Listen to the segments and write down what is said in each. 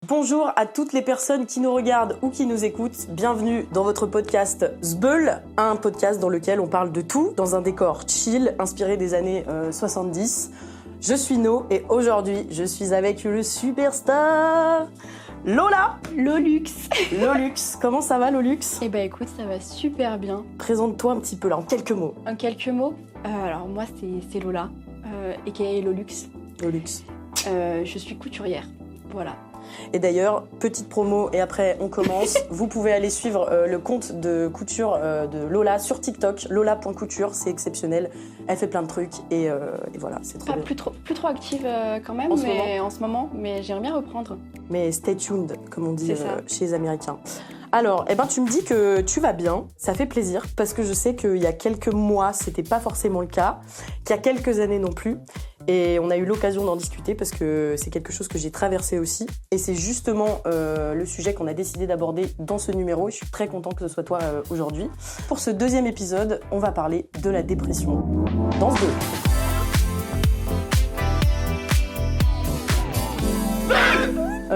Bonjour à toutes les personnes qui nous regardent ou qui nous écoutent. Bienvenue dans votre podcast Zbeul, un podcast dans lequel on parle de tout dans un décor chill, inspiré des années 70. Je suis No et aujourd'hui, je suis avec le superstar Lola. Lolux. Lolux, comment ça va Lolux? Eh ben écoute, ça va super bien. Présente-toi un petit peu là, en quelques mots. En quelques mots, alors moi c'est Lola, aka Lolux. Lolux. Je suis couturière, voilà. Et d'ailleurs, petite promo et après on commence, vous pouvez aller suivre le compte de couture de Lola sur TikTok, lola.couture, c'est exceptionnel, elle fait plein de trucs et voilà, c'est trop bien. Plus trop active quand même, en ce moment, mais j'aimerais bien reprendre. Mais stay tuned, comme on dit chez les Américains. Alors, tu me dis que tu vas bien, ça fait plaisir, parce que je sais qu'il y a quelques mois, c'était pas forcément le cas, qu'il y a quelques années non plus. Et on a eu l'occasion d'en discuter parce que c'est quelque chose que j'ai traversé aussi. Et c'est justement le sujet qu'on a décidé d'aborder dans ce numéro. Et je suis très contente que ce soit toi aujourd'hui. Pour ce deuxième épisode, on va parler de la dépression dans ce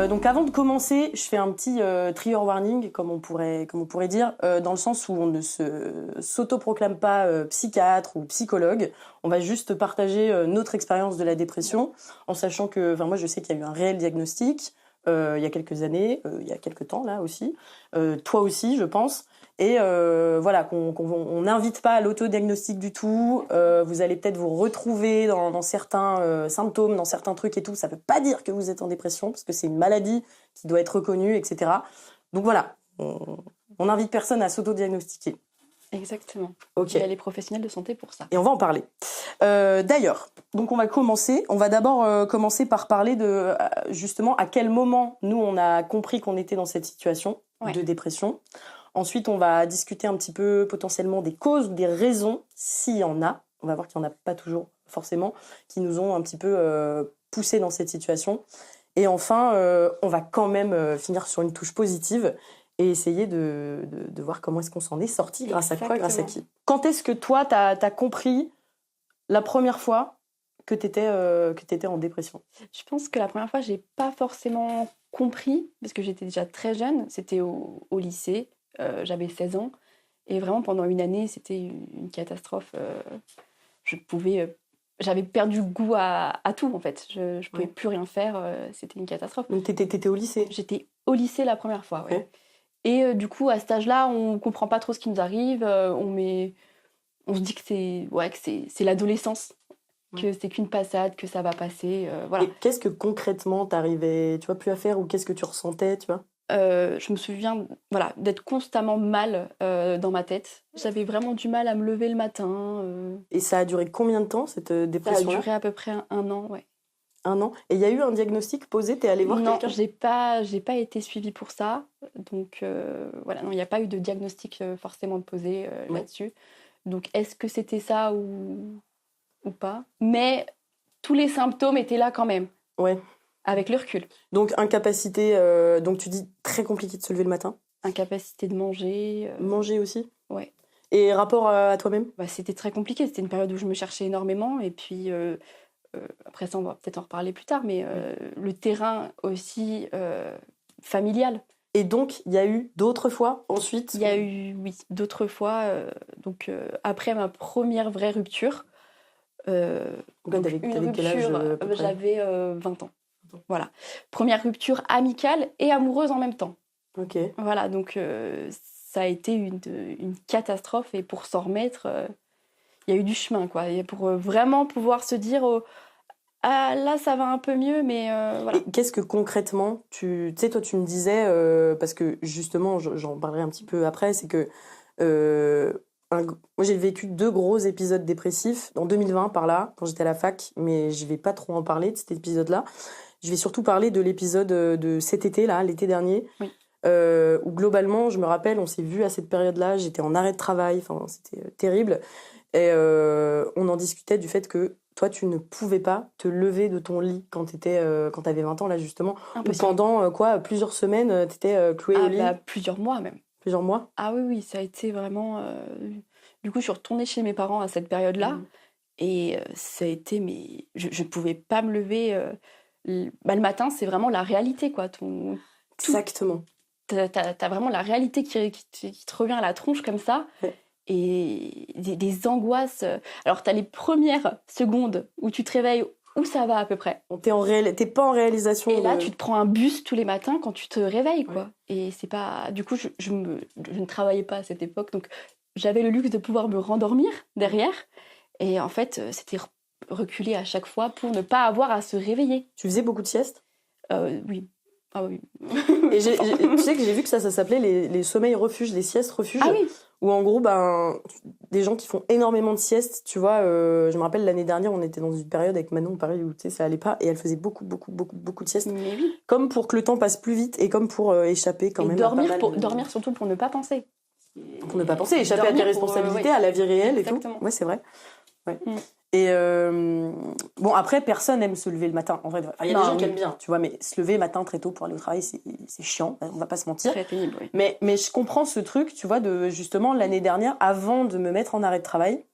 donc avant de commencer, je fais un petit trigger warning, comme on pourrait dire, dans le sens où on ne s'autoproclame pas psychiatre ou psychologue. On va juste partager notre expérience de la dépression, en sachant que, moi je sais qu'il y a eu un réel diagnostic il y a quelques années, il y a quelques temps là aussi, toi aussi je pense. Et voilà, qu'on n'invite pas à l'autodiagnostic du tout. Vous allez peut-être vous retrouver dans certains symptômes, dans certains trucs et tout. Ça ne veut pas dire que vous êtes en dépression, parce que c'est une maladie qui doit être reconnue, etc. Donc voilà, on n'invite personne à s'autodiagnostiquer. Exactement. Ok. Il y a les professionnels de santé pour ça. Et on va en parler. D'ailleurs, donc on va commencer. On va d'abord commencer par parler de justement à quel moment nous on a compris qu'on était dans cette situation de dépression. Ensuite, on va discuter un petit peu potentiellement des causes ou des raisons, s'il y en a. On va voir qu'il n'y en a pas toujours forcément, qui nous ont un petit peu poussés dans cette situation. Et enfin, on va quand même finir sur une touche positive et essayer de voir comment est-ce qu'on s'en est sorti, grâce à quoi, grâce à qui. Quand est-ce que toi, t'as compris la première fois que t'étais en dépression? Je pense que la première fois, j'ai pas forcément compris, parce que j'étais déjà très jeune. C'était au lycée. J'avais 16 ans et vraiment pendant une année c'était une catastrophe. J'avais perdu le goût à tout en fait. Je pouvais plus rien faire, c'était une catastrophe. Donc t'étais au lycée? J'étais au lycée la première fois, ouais. Okay. Et du coup à cet âge-là on comprend pas trop ce qui nous arrive, on se dit que c'est l'adolescence, que c'est qu'une passade, que ça va passer, voilà. Et qu'est-ce que concrètement t'arrivais, plus à faire, ou qu'est-ce que tu ressentais, Je me souviens d'être constamment mal dans ma tête. J'avais vraiment du mal à me lever le matin. Et ça a duré combien de temps, cette dépression? Ça a duré à peu près un an, ouais. Un an? Et il y a eu un diagnostic posé? T'es allée voir quelqu'un? Non, j'ai pas été suivie pour ça. Donc non, il n'y a pas eu de diagnostic forcément posé là-dessus. Donc est-ce que c'était ça ou pas? Mais tous les symptômes étaient là quand même. Ouais. Avec le recul. Donc incapacité, donc tu dis très compliqué de se lever le matin? Incapacité de manger. Manger aussi? Ouais. Et rapport à toi-même? C'était très compliqué, c'était une période où je me cherchais énormément et puis après ça on va peut-être en reparler plus tard, mais le terrain aussi familial. Et donc il y a eu d'autres fois ensuite? Il y a eu, oui, d'autres fois, après ma première vraie rupture. T'avais quel âge à peu près? J'avais 20 ans. Voilà. Première rupture amicale et amoureuse en même temps. Ok. Voilà, donc ça a été une catastrophe et pour s'en remettre, il y a eu du chemin, quoi. Et pour vraiment pouvoir se dire ah là ça va un peu mieux, mais voilà. Et qu'est-ce que concrètement, tu sais, toi tu me disais, parce que justement j'en parlerai un petit peu après, c'est que moi j'ai vécu 2 gros épisodes dépressifs en 2020 par là, quand j'étais à la fac, mais je vais pas trop en parler de cet épisode-là. Je vais surtout parler de l'épisode de cet été, là, l'été dernier, oui. Où globalement, je me rappelle, on s'est vu à cette période-là, j'étais en arrêt de travail, c'était terrible. Et on en discutait du fait que toi, tu ne pouvais pas te lever de ton lit quand t'avais 20 ans, là, justement. Impossible. Ou pendant, plusieurs semaines, t'étais clouée au lit. Plusieurs mois, même. Plusieurs mois? Ah oui, ça a été vraiment... Du coup, je suis retournée chez mes parents à cette période-là. Et ça a été... Mais je pouvais pas me lever... le matin, c'est vraiment la réalité, quoi. Exactement. T'as vraiment la réalité qui te revient à la tronche comme ça. Ouais. Et des angoisses. Alors, t'as les premières secondes où tu te réveilles, où ça va à peu près. T'es pas en réalisation. Et là, tu te prends un bus tous les matins quand tu te réveilles, quoi. Ouais. Et c'est pas... Du coup, je ne travaillais pas à cette époque, donc j'avais le luxe de pouvoir me rendormir derrière. Et en fait, c'était reculer à chaque fois pour ne pas avoir à se réveiller. Tu faisais beaucoup de siestes ? Oui. Ah oui. Et tu sais que j'ai vu que ça s'appelait les sommeils refuges, les siestes refuges. Ah oui. Où en gros, des gens qui font énormément de siestes, tu vois, je me rappelle l'année dernière, on était dans une période avec Manon, pareil, où tu sais, ça allait pas, et elle faisait beaucoup de siestes. Mais oui. Comme pour que le temps passe plus vite, et comme pour échapper quand même dormir, à pas mal dormir surtout pour ne pas penser. Pour ne pas penser, échapper à Dormir tes responsabilités, à la vie réelle et tout. Ouais, c'est vrai. Ouais. Et bon, après, personne n'aime se lever le matin. En vrai, il y a des gens qui aiment bien, tu vois, mais se lever le matin très tôt pour aller au travail, c'est chiant, on va pas se mentir. Très pénible, oui. Mais je comprends ce truc, tu vois, de justement l'année dernière, avant de me mettre en arrêt de travail,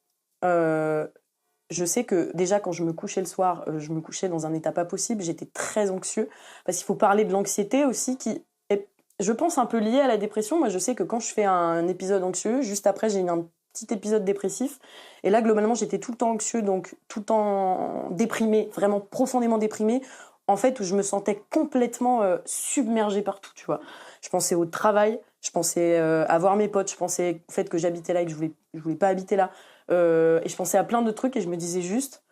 je sais que déjà quand je me couchais le soir, je me couchais dans un état pas possible, j'étais très anxieux, parce qu'il faut parler de l'anxiété aussi qui est, je pense, un peu liée à la dépression. Moi, je sais que quand je fais un épisode anxieux, juste après, j'ai un petit épisode dépressif. Et là, globalement, j'étais tout le temps anxieux, donc tout le temps déprimée, vraiment profondément déprimée, en fait, où je me sentais complètement submergée partout, tu vois. Je pensais au travail, je pensais à voir mes potes, je pensais au fait que j'habitais là et que je voulais pas habiter là. Et je pensais à plein de trucs et je me disais juste,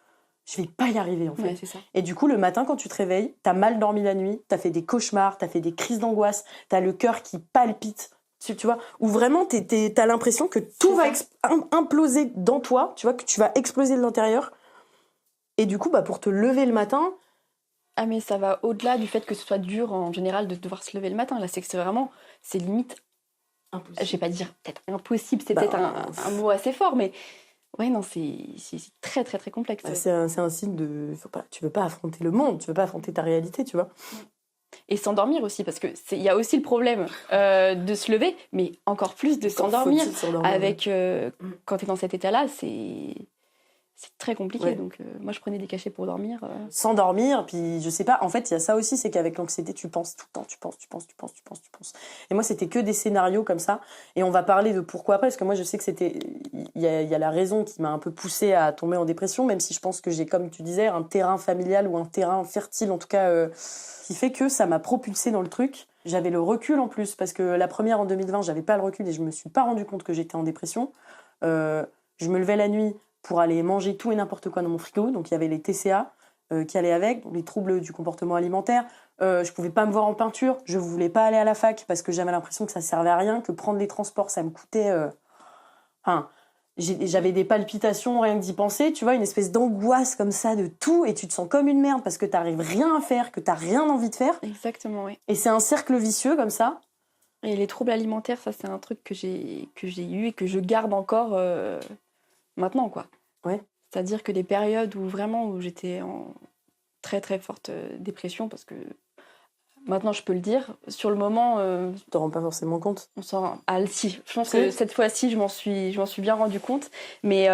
je vais pas y arriver, en fait. Ouais, c'est ça. Et du coup, le matin, quand tu te réveilles, t'as mal dormi la nuit, t'as fait des cauchemars, t'as fait des crises d'angoisse, t'as le cœur qui palpite. Tu vois, où vraiment t'as l'impression que tout va imploser dans toi, tu vois, que tu vas exploser de l'intérieur. Et du coup, pour te lever le matin... Ah, mais ça va au-delà du fait que ce soit dur en général de devoir se lever le matin. Là, c'est limite... Impossible. Je vais pas dire peut-être impossible, c'est peut-être un mot assez fort, mais... Ouais, non, c'est très, très, très complexe. C'est un signe de... Tu veux pas affronter le monde, tu veux pas affronter ta réalité, tu vois. Et s'endormir aussi, parce que il y a aussi le problème de se lever, mais encore plus de s'endormir. Avec quand tu es dans cet état-là, c'est très compliqué. Ouais. Donc moi, je prenais des cachets pour dormir. S'endormir, puis je sais pas. En fait, il y a ça aussi, c'est qu'avec l'anxiété, tu penses tout le temps, tu penses. Et moi, c'était que des scénarios comme ça. Et on va parler de pourquoi après, parce que moi, je sais que il y a la raison qui m'a un peu poussée à tomber en dépression, même si je pense que j'ai, comme tu disais, un terrain familial ou un terrain fertile, en tout cas, qui fait que ça m'a propulsée dans le truc. J'avais le recul en plus, parce que la première en 2020, j'avais pas le recul et je me suis pas rendu compte que j'étais en dépression. Je me levais la nuit pour aller manger tout et n'importe quoi dans mon frigo. Donc il y avait les TCA qui allaient avec, les troubles du comportement alimentaire. Je pouvais pas me voir en peinture, je voulais pas aller à la fac parce que j'avais l'impression que ça servait à rien, que prendre les transports, ça me coûtait... j'avais des palpitations, rien que d'y penser, tu vois, une espèce d'angoisse comme ça de tout, et tu te sens comme une merde parce que t'arrives rien à faire, que t'as rien envie de faire. Exactement, oui. Et c'est un cercle vicieux comme ça. Et les troubles alimentaires, ça c'est un truc que j'ai eu et que je garde encore maintenant, quoi. Ouais. C'est-à-dire que les périodes où j'étais en très très forte dépression, parce que maintenant je peux le dire, sur le moment... Tu te rends pas forcément compte. On s'en rend... Ah si, je pense que cette fois-ci je m'en suis bien rendu compte, mais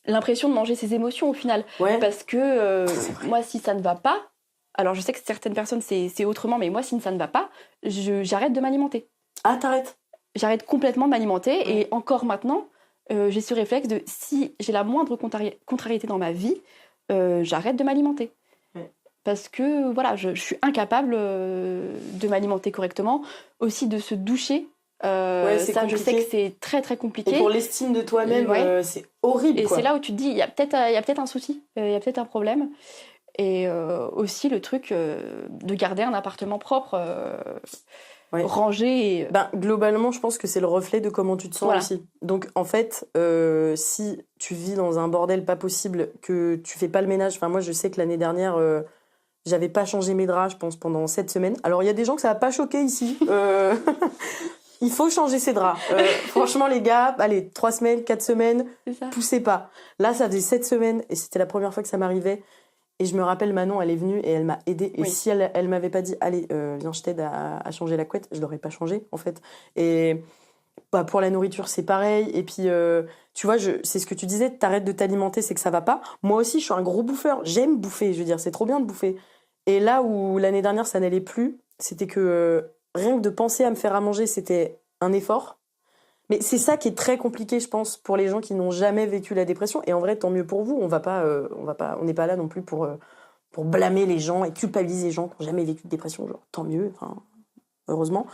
l'impression de manger ses émotions au final. Ouais. Parce que moi, si ça ne va pas, alors je sais que certaines personnes c'est autrement, mais moi si ça ne va pas, j'arrête de m'alimenter. Ah, t'arrêtes? J'arrête complètement de m'alimenter, et encore maintenant, j'ai ce réflexe de si j'ai la moindre contrariété dans ma vie, j'arrête de m'alimenter. Parce que voilà, je suis incapable de m'alimenter correctement, aussi de se doucher. Ça, compliqué. Je sais que c'est très très compliqué. Et pour l'estime de toi-même, c'est horrible. Et quoi. C'est là où tu te dis, il y a peut-être un souci, il y a peut-être un problème. Et aussi le truc de garder un appartement propre, rangé. Globalement, je pense que c'est le reflet de comment tu te sens aussi. Donc en fait, si tu vis dans un bordel pas possible, que tu fais pas le ménage, enfin moi je sais que l'année dernière... j'avais pas changé mes draps, je pense, pendant 7 semaines. Alors, il y a des gens que ça va pas choquer ici. Il faut changer ses draps. Franchement, les gars, allez, 3 semaines, 4 semaines, poussez pas. Là, ça faisait 7 semaines et c'était la première fois que ça m'arrivait. Et je me rappelle, Manon, elle est venue et elle m'a aidée. Et si elle m'avait pas dit, allez, viens, je t'aide à changer la couette, je l'aurais pas changé, en fait. Et Bah, pour la nourriture, c'est pareil. Et puis, tu vois, c'est ce que tu disais, t'arrêtes de t'alimenter, c'est que ça va pas. Moi aussi, je suis un gros bouffeur. J'aime bouffer, je veux dire, c'est trop bien de bouffer. Et là où l'année dernière, ça n'allait plus, c'était que rien que de penser à me faire à manger, c'était un effort. Mais c'est ça qui est très compliqué, je pense, pour les gens qui n'ont jamais vécu la dépression. Et en vrai, tant mieux pour vous. On n'est pas là non plus pour blâmer les gens et culpabiliser les gens qui n'ont jamais vécu de dépression. Genre, tant mieux, enfin, heureusement.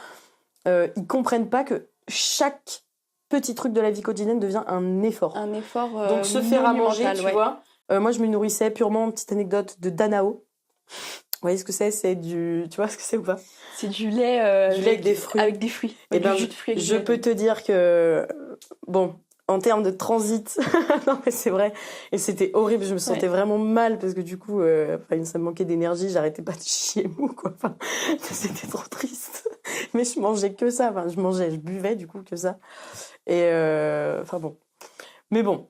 Ils comprennent pas que chaque petit truc de la vie quotidienne devient un effort. Un effort Donc se faire à manger, tu ouais. vois. Moi, je me nourrissais purement, petite anecdote, de Danao. Vous voyez ce que c'est? C'est du... Tu vois ce que c'est ou pas? C'est du lait, du lait avec des fruits. Avec des fruits. Et ben, du jus de fruits. Je peux te dire que... Bon, en termes de transit... non, mais c'est vrai. Et c'était horrible. Je me sentais vraiment mal parce que du coup, ça me manquait d'énergie. J'arrêtais pas de chier mou, quoi. Enfin, c'était trop triste. Mais je mangeais que ça. Enfin, je buvais du coup que ça. Et enfin bon. Mais bon,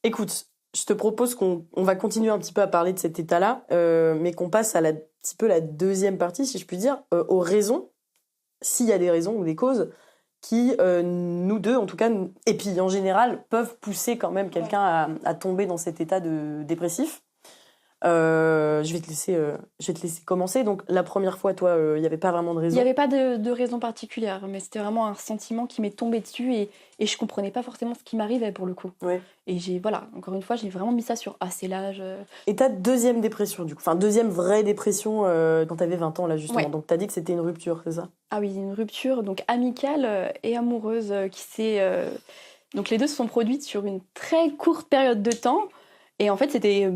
écoute, je te propose qu'on va continuer un petit peu à parler de cet état-là, mais qu'on passe à petit peu la deuxième partie, si je puis dire, aux raisons, s'il y a des raisons ou des causes qui, nous deux en tout cas, et puis en général, peuvent pousser quand même quelqu'un à tomber dans cet état de dépressif. Je vais te laisser commencer. Donc la première fois, toi, il n'y avait pas vraiment de raison. Il n'y avait pas de raison particulière, mais c'était vraiment un sentiment qui m'est tombé dessus et je comprenais pas forcément ce qui m'arrivait pour le coup. Ouais. Et encore une fois, j'ai vraiment mis ça sur c'est l'âge. Et ta deuxième dépression, du coup, enfin deuxième vraie dépression quand t'avais 20 ans là justement. Ouais. Donc t'as dit que c'était une rupture, c'est ça? Ah oui, une rupture donc amicale et amoureuse qui s'est. Donc les deux se sont produites sur une très courte période de temps. Et en fait, c'était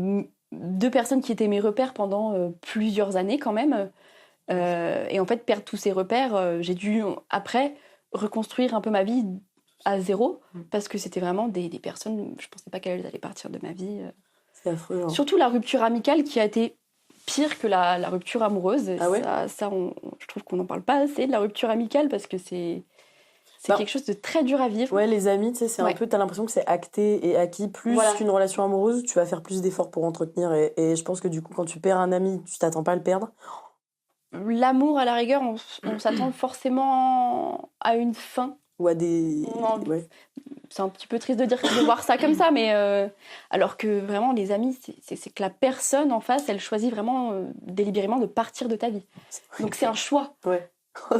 deux personnes qui étaient mes repères pendant plusieurs années quand même. Et en fait, perdre tous ces repères, j'ai dû après reconstruire un peu ma vie à zéro parce que c'était vraiment des personnes, je pensais pas qu'elles allaient partir de ma vie. C'est affreux. Hein. Surtout la rupture amicale qui a été pire que la rupture amoureuse. Ah ouais? Je trouve qu'on n'en parle pas assez de la rupture amicale parce que c'est quelque chose de très dur à vivre. Ouais, les amis, tu sais, c'est un peu, t'as l'impression que c'est acté et acquis plus qu'une relation amoureuse. Tu vas faire plus d'efforts pour entretenir et je pense que du coup, quand tu perds un ami, tu t'attends pas à le perdre. L'amour, à la rigueur, on s'attend forcément à une fin. Ou à des... Ouais. C'est un petit peu triste de voir ça comme ça, mais alors que vraiment, les amis, c'est que la personne en face, elle choisit vraiment délibérément de partir de ta vie. Donc c'est un choix. Ouais.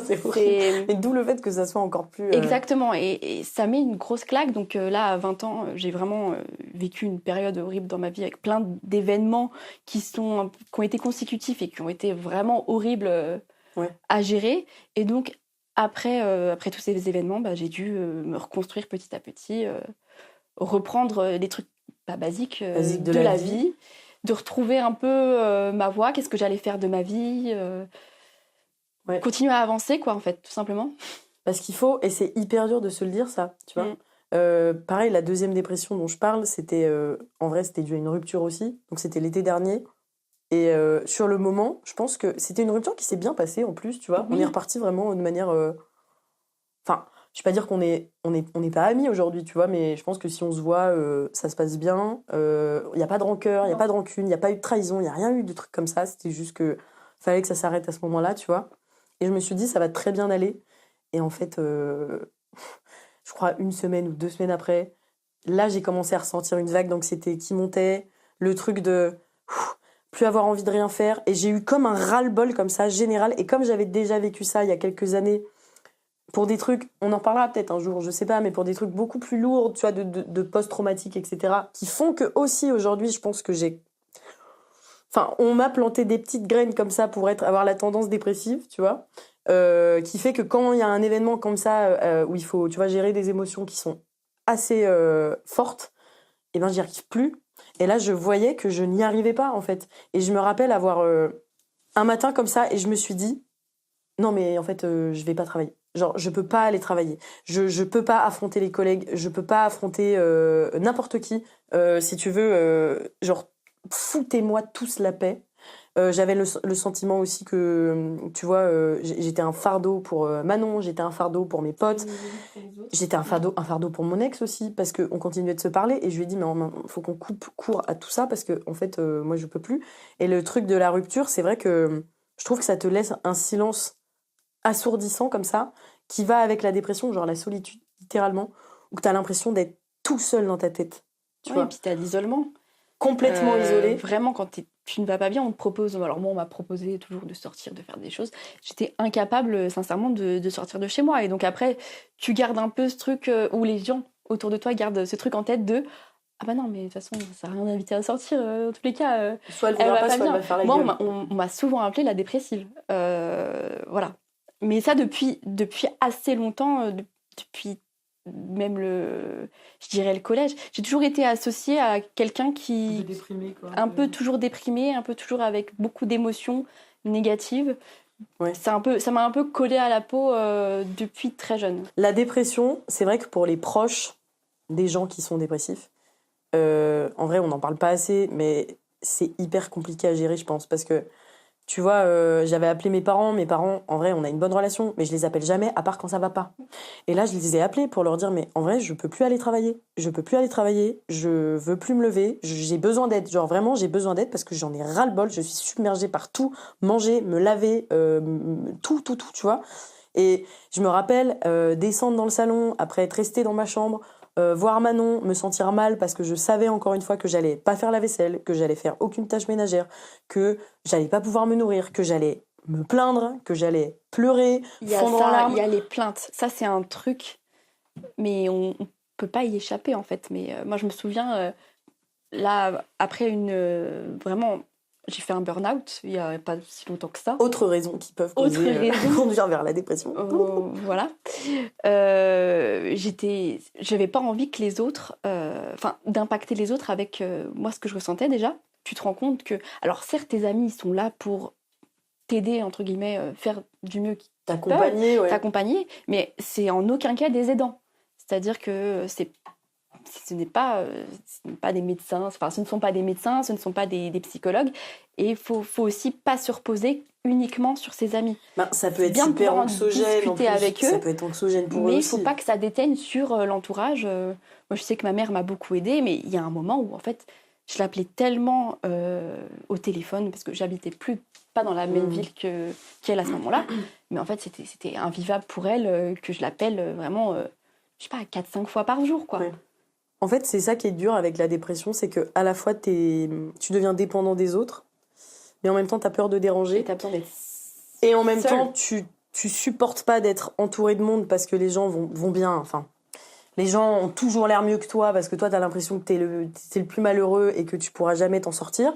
C'est horrible. Et d'où le fait que ça soit encore plus... Exactement, et ça met une grosse claque. Donc là, à 20 ans, j'ai vraiment vécu une période horrible dans ma vie avec plein d'événements qui ont été consécutifs et qui ont été vraiment horribles à gérer. Et donc, après tous ces événements, j'ai dû me reconstruire petit à petit, reprendre les trucs basiques de la vie, de retrouver un peu ma voie, qu'est-ce que j'allais faire de ma vie... Continuer à avancer, quoi, en fait, tout simplement. Parce qu'il faut, et c'est hyper dur de se le dire, ça, tu vois. Pareil, la deuxième dépression dont je parle, c'était, en vrai, c'était dû à une rupture aussi. Donc, c'était l'été dernier. Et sur le moment, je pense que c'était une rupture qui s'est bien passée, en plus, tu vois. On est reparti vraiment de manière... Enfin, je vais pas dire qu'on est pas amis aujourd'hui, tu vois, mais je pense que si on se voit, ça se passe bien. Il n'y a pas de rancœur, il n'y a pas de rancune, il n'y a pas eu de trahison, il n'y a rien eu de trucs comme ça. C'était juste que fallait que ça s'arrête à ce moment-là, tu vois. Et je me suis dit, ça va très bien aller. Et en fait, je crois 1 semaine ou 2 semaines après, là, j'ai commencé à ressentir une vague d'anxiété qui montait. Le truc de plus avoir envie de rien faire. Et j'ai eu comme un ras-le-bol comme ça, général. Et comme j'avais déjà vécu ça il y a quelques années, pour des trucs, on en parlera peut-être un jour, je sais pas, mais pour des trucs beaucoup plus lourds, tu vois, de post-traumatique, etc., qui font que aussi, aujourd'hui, je pense que j'ai... Enfin, on m'a planté des petites graines comme ça pour avoir la tendance dépressive, tu vois, qui fait que quand il y a un événement comme ça où il faut, tu vois, gérer des émotions qui sont assez fortes, et ben j'y arrive plus. Et là, je voyais que je n'y arrivais pas, en fait. Et je me rappelle avoir un matin comme ça, et je me suis dit, non, mais en fait, je vais pas travailler. Genre, je peux pas aller travailler. Je peux pas affronter les collègues. Je peux pas affronter n'importe qui. Si tu veux, genre, foutez-moi tous la paix. J'avais le sentiment aussi que, tu vois, j'étais un fardeau pour Manon, j'étais un fardeau pour mes potes, j'étais un fardeau pour mon ex aussi, parce qu'on continuait de se parler, et je lui ai dit, mais faut qu'on coupe court à tout ça, parce que, en fait, moi, je peux plus. Et le truc de la rupture, c'est vrai que je trouve que ça te laisse un silence assourdissant comme ça, qui va avec la dépression, genre la solitude littéralement, ou que t'as l'impression d'être tout seul dans ta tête. Tu vois, et puis t'as l'isolement. complètement isolé. Vraiment, quand tu ne vas pas bien, on te propose. Alors, moi, on m'a proposé toujours de sortir, de faire des choses. J'étais incapable, sincèrement, de sortir de chez moi. Et donc, après, tu gardes un peu ce truc où les gens autour de toi gardent ce truc en tête de ah bah non, mais de toute façon, ça n'a rien d'inviter à sortir. Dans tous les cas, Soit elle elle voudra va pas, pas soit elle bien. va faire la Moi, gueule. on m'a souvent appelée la dépressive. Voilà. Mais ça, depuis assez longtemps, depuis même je dirais le collège, j'ai toujours été associée à quelqu'un qui déprimé, quoi. un peu toujours déprimé, un peu toujours avec beaucoup d'émotions négatives. Ouais. Ça m'a un peu collé à la peau depuis très jeune. La dépression, c'est vrai que pour les proches des gens qui sont dépressifs, en vrai, on n'en parle pas assez, mais c'est hyper compliqué à gérer, je pense, parce que tu vois, j'avais appelé mes parents, en vrai, on a une bonne relation, mais je les appelle jamais, à part quand ça va pas. Et là, je les ai appelés pour leur dire, mais en vrai, je peux plus aller travailler, je veux plus me lever, j'ai besoin d'aide, genre vraiment, j'ai besoin d'aide parce que j'en ai ras-le-bol, je suis submergée par tout, manger, me laver, tout, tu vois. Et je me rappelle descendre dans le salon, après être restée dans ma chambre, voir Manon, me sentir mal parce que je savais encore une fois que j'allais pas faire la vaisselle, que j'allais faire aucune tâche ménagère, que j'allais pas pouvoir me nourrir, que j'allais me plaindre, que j'allais pleurer, fondre en larmes. Il y a les plaintes. Ça, c'est un truc, mais on peut pas y échapper en fait. Mais moi, je me souviens, là, après vraiment, j'ai fait un burn-out il y a pas si longtemps que ça. Autre raison qui peuvent conduire vers la dépression. Voilà. J'avais pas envie que les autres, d'impacter les autres avec moi ce que je ressentais déjà. Tu te rends compte que, alors certes, tes amis ils sont là pour t'aider entre guillemets, faire du mieux qu'ils T'accompagner, peuvent, t'accompagner, mais c'est en aucun cas des aidants. C'est-à-dire que ce n'est pas des médecins, ce ne sont pas des médecins, ce ne sont pas des psychologues, et il faut aussi pas se reposer uniquement sur ses amis. Ça peut être hyper anxiogène en plus. Avec eux, ça peut être anxiogène pour eux aussi. Mais il faut pas que ça déteigne sur l'entourage. Moi, je sais que ma mère m'a beaucoup aidée, mais il y a un moment où en fait, je l'appelais tellement au téléphone parce que j'habitais pas dans la même ville qu'elle à ce moment-là, mais en fait, c'était invivable pour elle que je l'appelle vraiment, je sais pas, 4-5 fois par jour, quoi. Ouais. En fait, c'est ça qui est dur avec la dépression, c'est que à la fois tu deviens dépendant des autres, mais en même temps, tu as peur de déranger. Et tu as besoin d'être Et en même seul. temps, tu supportes pas d'être entouré de monde parce que les gens vont bien. Enfin, les gens ont toujours l'air mieux que toi parce que toi, tu as l'impression que t'es le plus malheureux et que tu pourras jamais t'en sortir.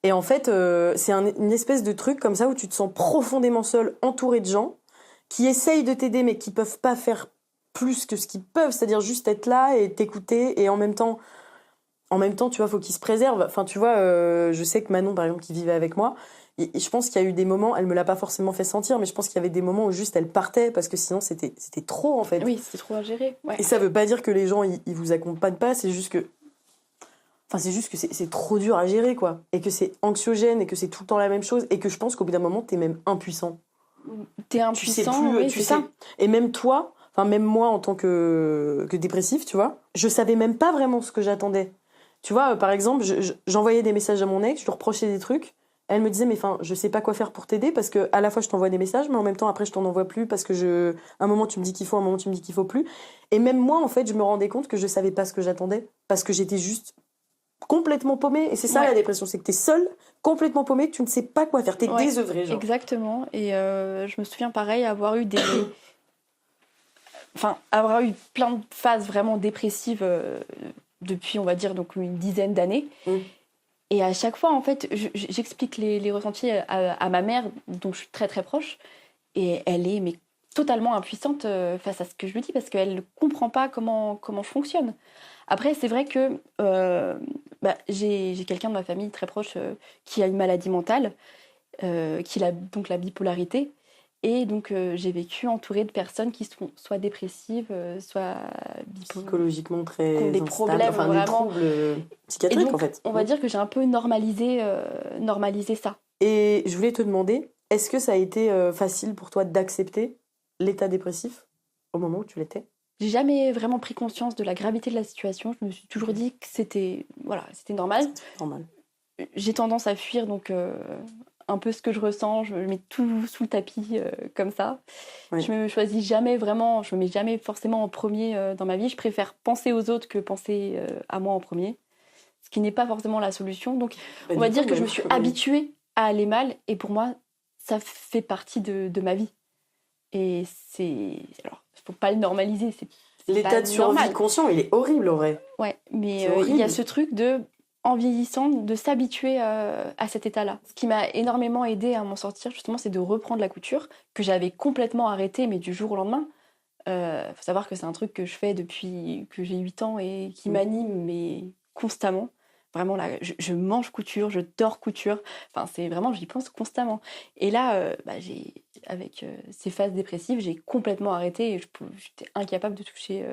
Et en fait, c'est une espèce de truc comme ça où tu te sens profondément seul, entouré de gens qui essayent de t'aider mais qui peuvent pas faire plus que ce qu'ils peuvent, c'est-à-dire juste être là et t'écouter, et en même temps, tu vois, faut qu'ils se préservent. Enfin, tu vois, je sais que Manon, par exemple, qui vivait avec moi, et je pense qu'il y a eu des moments, elle me l'a pas forcément fait sentir, mais je pense qu'il y avait des moments où juste elle partait parce que sinon c'était trop en fait. Oui, c'était trop à gérer. Ouais. Et ça veut pas dire que les gens ils vous accompagnent pas, c'est juste que c'est trop dur à gérer, quoi, et que c'est anxiogène et que c'est tout le temps la même chose, et que je pense qu'au bout d'un moment t'es même impuissant. T'es impuissant, tu sais plus, oui, tu c'est sais. ça. Et même toi, enfin même moi en tant que dépressif, tu vois, je savais même pas vraiment ce que j'attendais. Tu vois, par exemple, j'envoyais des messages à mon ex, je lui reprochais des trucs. Elle me disait, mais enfin, je sais pas quoi faire pour t'aider parce que à la fois je t'envoie des messages, mais en même temps après je t'en envoie plus parce que un moment tu me dis qu'il faut, un moment tu me dis qu'il faut plus. Et même moi, en fait, je me rendais compte que je savais pas ce que j'attendais parce que j'étais juste complètement paumée. Et c'est ça la dépression, c'est que t'es seule, complètement paumée, que tu ne sais pas quoi faire, t'es désœuvrée, genre. Exactement. Et je me souviens pareil avoir eu avoir eu plein de phases vraiment dépressives depuis, on va dire, donc une dizaine d'années. Et à chaque fois, en fait, j'explique les ressentis à ma mère, dont je suis très très proche, et elle est totalement impuissante face à ce que je lui dis parce qu'elle ne comprend pas comment je fonctionne. Après, c'est vrai que j'ai quelqu'un de ma famille très proche qui a une maladie mentale, qui a donc la bipolarité. Et donc, j'ai vécu entourée de personnes qui sont soit dépressives, soit psychologiquement très qui ont des problèmes, enfin, vraiment. Des troubles psychiatriques, donc, en fait. On va dire que j'ai un peu normalisé ça. Et je voulais te demander, est-ce que ça a été facile pour toi d'accepter l'état dépressif au moment où tu l'étais ? J'ai jamais vraiment pris conscience de la gravité de la situation. Je me suis toujours dit que c'était normal. C'était normal. J'ai tendance à fuir donc un peu ce que je ressens, je mets tout sous le tapis comme ça. Oui. Je me choisis jamais vraiment, je me mets jamais forcément en premier dans ma vie. Je préfère penser aux autres que penser à moi en premier, ce qui n'est pas forcément la solution. Donc on va dire que je me suis habituée à aller mal et pour moi, ça fait partie de ma vie. Et alors, il faut pas le normaliser, c'est l'état de survie conscient, il est horrible en vrai. Ouais, mais il y a ce truc en vieillissant, de s'habituer à cet état-là. Ce qui m'a énormément aidée à m'en sortir, justement, c'est de reprendre la couture, que j'avais complètement arrêtée, mais du jour au lendemain. Faut savoir que c'est un truc que je fais depuis que j'ai 8 ans et qui m'anime, mais constamment. Vraiment, là, je mange couture, je dors couture. Enfin, c'est vraiment, j'y pense constamment. Et là, avec ces phases dépressives, j'ai complètement arrêté et j'étais incapable de toucher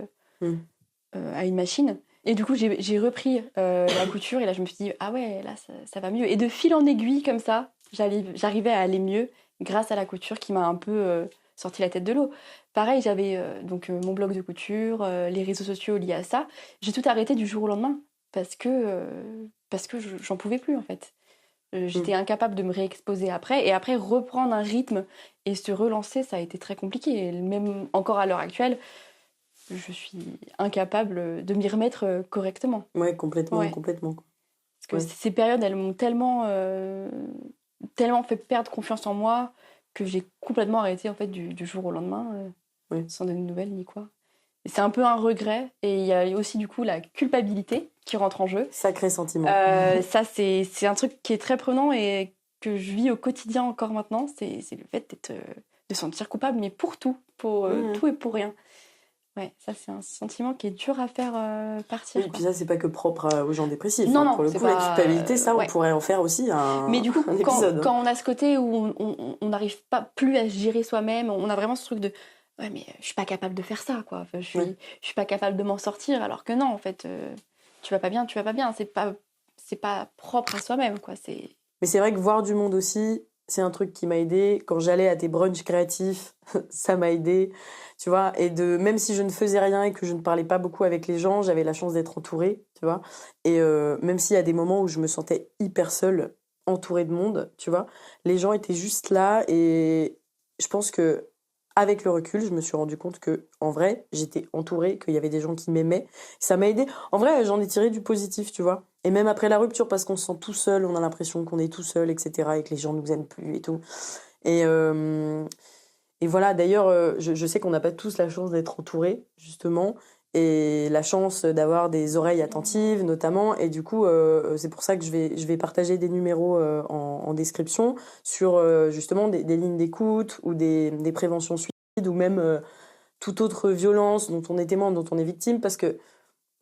à une machine. Et du coup, j'ai repris la couture et là, je me suis dit, ah ouais, là, ça va mieux. Et de fil en aiguille, comme ça, j'arrivais à aller mieux grâce à la couture qui m'a un peu sorti la tête de l'eau. Pareil, j'avais mon blog de couture, les réseaux sociaux liés à ça. J'ai tout arrêté du jour au lendemain parce que j'en pouvais plus, en fait. J'étais incapable de me réexposer après. Et après, reprendre un rythme et se relancer, ça a été très compliqué. Et même encore à l'heure actuelle, je suis incapable de m'y remettre correctement. Ouais, complètement. Parce que ces périodes, elles m'ont tellement fait perdre confiance en moi que j'ai complètement arrêté en fait du jour au lendemain, sans donner de nouvelles ni quoi. Et c'est un peu un regret. Et il y a aussi du coup la culpabilité qui rentre en jeu. Sacré sentiment. Ça, c'est un truc qui est très prenant et que je vis au quotidien encore maintenant. C'est le fait de se sentir coupable, mais pour tout, tout et pour rien. Ouais, ça c'est un sentiment qui est dur à faire partir. Oui, et puis ça c'est pas que propre aux gens dépressifs. Non, pour le coup, la culpabilité, ça on pourrait en faire aussi un Mais du coup, épisode. Quand on a ce côté où on n'arrive pas plus à se gérer soi-même, on a vraiment ce truc de ouais mais je suis pas capable de faire ça quoi. Enfin, je suis pas capable de m'en sortir alors que non en fait tu vas pas bien, c'est pas propre à soi-même quoi. Mais c'est vrai que voir du monde aussi, c'est un truc qui m'a aidée. Quand j'allais à des brunchs créatifs, ça m'a aidée. Tu vois, et même si je ne faisais rien et que je ne parlais pas beaucoup avec les gens, j'avais la chance d'être entourée, tu vois. Et même s'il y a des moments où je me sentais hyper seule, entourée de monde, tu vois, les gens étaient juste là et je pense que avec le recul, je me suis rendu compte que en vrai, j'étais entourée, qu'il y avait des gens qui m'aimaient. Ça m'a aidée. En vrai, j'en ai tiré du positif, tu vois. Et même après la rupture, parce qu'on se sent tout seul, on a l'impression qu'on est tout seul, etc., et que les gens nous aiment plus et tout. Et voilà, d'ailleurs, je sais qu'on n'a pas tous la chance d'être entourés, justement, et la chance d'avoir des oreilles attentives, notamment. Et du coup, c'est pour ça que je vais partager des numéros en description sur, justement, des lignes d'écoute ou des préventions suicides ou même toute autre violence dont on est témoin, dont on est victime, parce que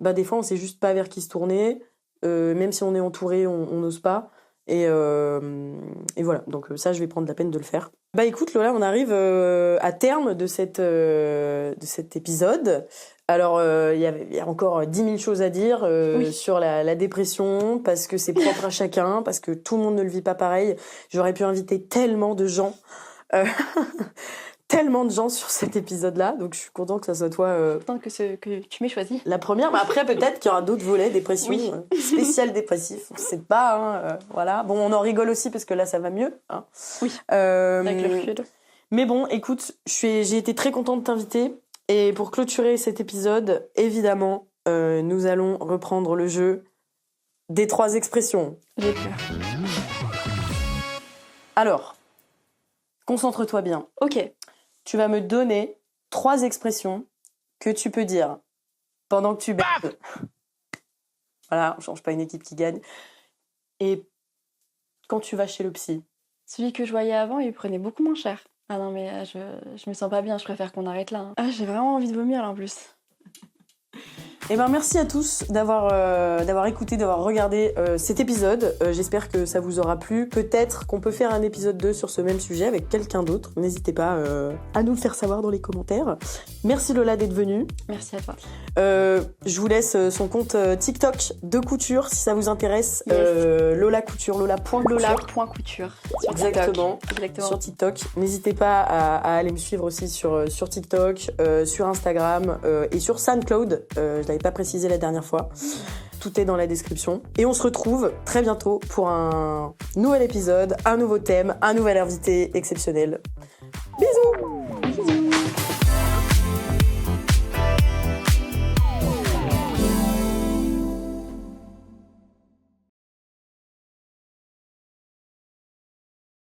des fois, on sait juste pas vers qui se tourner. Même si on est entouré, on n'ose pas. Et voilà, donc ça, je vais prendre la peine de le faire. Écoute, Lola, on arrive à terme de cet épisode. Alors, il y a encore 10 000 choses à dire sur la dépression, parce que c'est propre à chacun, parce que tout le monde ne le vit pas pareil. J'aurais pu inviter tellement de gens. Tellement de gens sur cet épisode-là, donc je suis contente que ça soit toi. Contente que tu m'aies choisi. La première, mais après peut-être qu'il y aura d'autres volets dépression, spécial dépressif, on sait pas, voilà. Bon, on en rigole aussi parce que là ça va mieux. Hein. Oui. Avec le recul. Mais bon, écoute, j'ai été très contente de t'inviter et pour clôturer cet épisode, évidemment, nous allons reprendre le jeu des 3 expressions. J'ai peur. Alors, concentre-toi bien. Ok. Tu vas me donner 3 expressions que tu peux dire pendant que tu baises. Voilà, on change pas une équipe qui gagne. Et quand tu vas chez le psy. Celui que je voyais avant, il prenait beaucoup moins cher. Ah non, mais je me sens pas bien, je préfère qu'on arrête là. Ah, j'ai vraiment envie de vomir là en plus. Merci à tous d'avoir écouté, d'avoir regardé cet épisode. J'espère que ça vous aura plu. Peut-être qu'on peut faire un épisode 2 sur ce même sujet avec quelqu'un d'autre. N'hésitez pas à nous le faire savoir dans les commentaires. Merci Lola d'être venue. Merci à toi. Je vous laisse son compte TikTok de couture si ça vous intéresse. Yes. Lola Couture, Lola.couture. Exactement. Sur TikTok. N'hésitez pas à aller me suivre aussi sur TikTok, sur Instagram et sur SoundCloud. D'ailleurs, l'avais pas précisé la dernière fois. Tout est dans la description. Et on se retrouve très bientôt pour un nouvel épisode, un nouveau thème, un nouvel invité exceptionnel. Bisous.